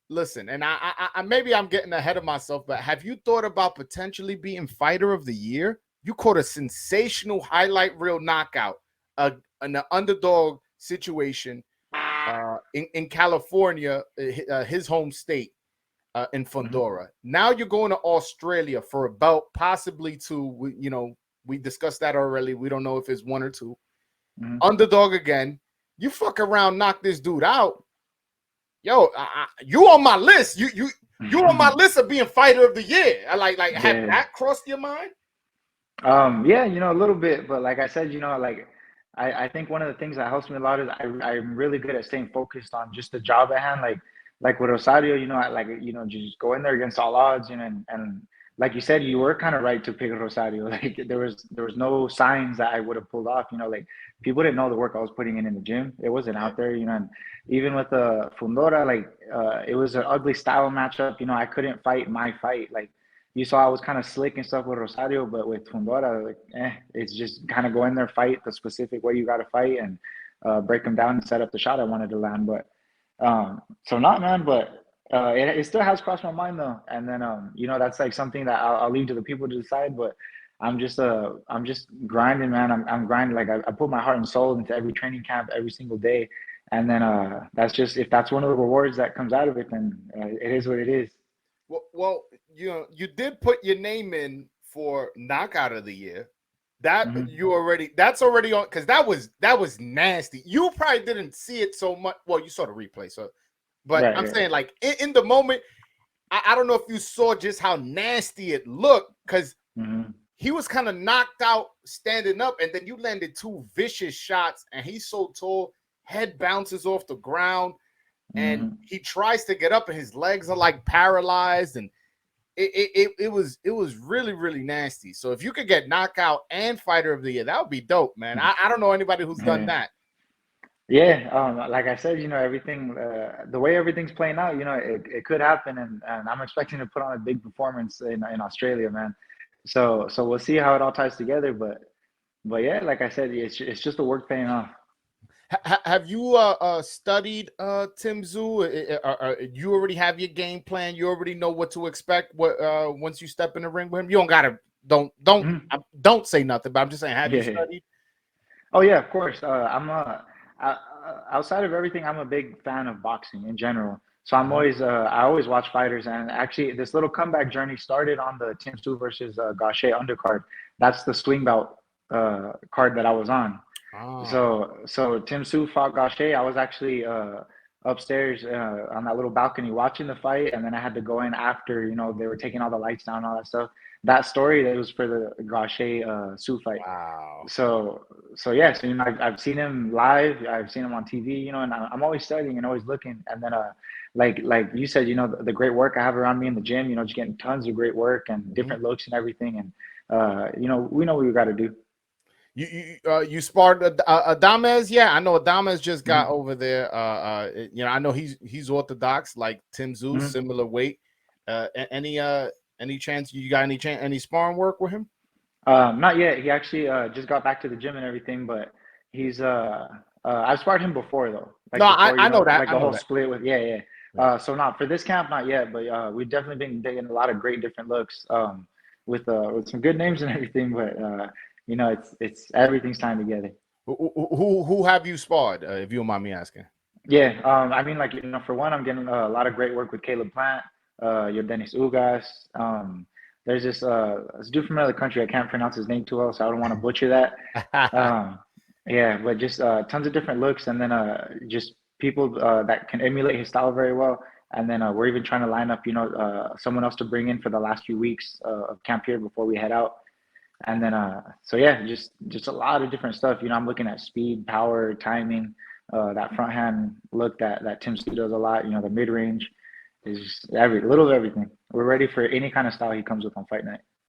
listen, and I maybe I'm getting ahead of myself, but have you thought about potentially being fighter of the year? You caught a sensational highlight reel knockout, an underdog situation in California, his home state, in Fundora. Now you're going to Australia for a belt, possibly two. We discussed that already. We don't know if it's one or two. Underdog again. You fuck around, knock this dude out. Yo, you on my list. You on my list of being fighter of the year. Have Yeah. that crossed your mind? Yeah, a little bit, but like I said, like I think one of the things that helps me a lot is I'm really good at staying focused on just the job at hand. Like with Rosario, just go in there against all odds, and like you said, you were kind of right to pick Rosario. Like there was no signs that I would have pulled off. Like people didn't know the work I was putting in the gym. It wasn't Yeah. out there, and even with the Fundora, like it was an ugly style matchup. I couldn't fight my fight. Like you saw I was kind of slick and stuff with Rosario, but with Fundora, like, it's just kind of go in there, fight the specific way you got to fight, and break them down and set up the shot I wanted to land. But so not man, but it still has crossed my mind though. And then that's like something that I'll leave to the people to decide. But I'm just grinding, man. I'm grinding. Like I put my heart and soul into every training camp every single day. And then that's just if that's one of the rewards that comes out of it, then it is what it is. Well, you did put your name in for knockout of the year. That's already on, because that was nasty. You probably didn't see it so much. Well, you saw the replay, so but Right, I'm right. saying, like, in the moment, I don't know if you saw just how nasty it looked, because Hmm. he was kind of knocked out standing up, and then you landed two vicious shots, and he's so tall, head bounces off the ground, and Hmm. he tries to get up, and his legs are like paralyzed, and it was really, really nasty. So if you could get knockout and fighter of the year, that would be dope, man. I don't know anybody who's done Yeah. that. Yeah, like I said, everything, the way everything's playing out, it could happen, and I'm expecting to put on a big performance in Australia, man. So we'll see how it all ties together, but yeah, like I said, it's just the work paying off. Have you studied Tim Zoo? You already have your game plan. You already know what to expect. What once you step in the ring with him, you don't gotta Mhm. don't say nothing. But I'm just saying, have you Yeah. studied? Oh yeah, of course. Outside of everything, I'm a big fan of boxing in general. So I always watch fighters, and actually, this little comeback journey started on the Tim Stu versus Gaucher undercard. That's the swing belt card that I was on. Ah, So Tim Stu fought Gaucher. I was actually upstairs on that little balcony watching the fight, and then I had to go in after, they were taking all the lights down, all that stuff. That story that was for the Gaucher Stu fight. wow. So so yeah, so I've seen him live, I've seen him on TV, and I'm always studying and always looking. And then like you said, the great work I have around me in the gym, just getting tons of great work and Mhm. different looks and everything. And we know what we got to do. You sparred Adames? Yeah, I know Adames just got Hmm. over there. I know he's orthodox like Tim Zoo, Hmm. similar weight. Any chance you got any sparring work with him? Not yet. He actually just got back to the gym and everything, but he's I've sparred him before though, No, like before, I know that. like I the know whole that. split with, yeah, yeah. Right. So not for this camp, not yet, but we've definitely been getting a lot of great different looks with some good names and everything, but it's everything's time together. Who have you sparred? If you don't mind me asking. Yeah, I mean, like, for one, I'm getting a lot of great work with Caleb Plant, your Dennis Ugas. There's this dude from another country. I can't pronounce his name too well, so I don't want to butcher that. Um, yeah, but just tons of different looks, and then just people that can emulate his style very well. And then we're even trying to line up, someone else to bring in for the last few weeks of camp here before we head out. And then so yeah, just a lot of different stuff. I'm looking at speed, power, timing, that front hand look that Tim Stu does a lot. The mid range is just every little of everything. We're ready for any kind of style he comes with on fight night.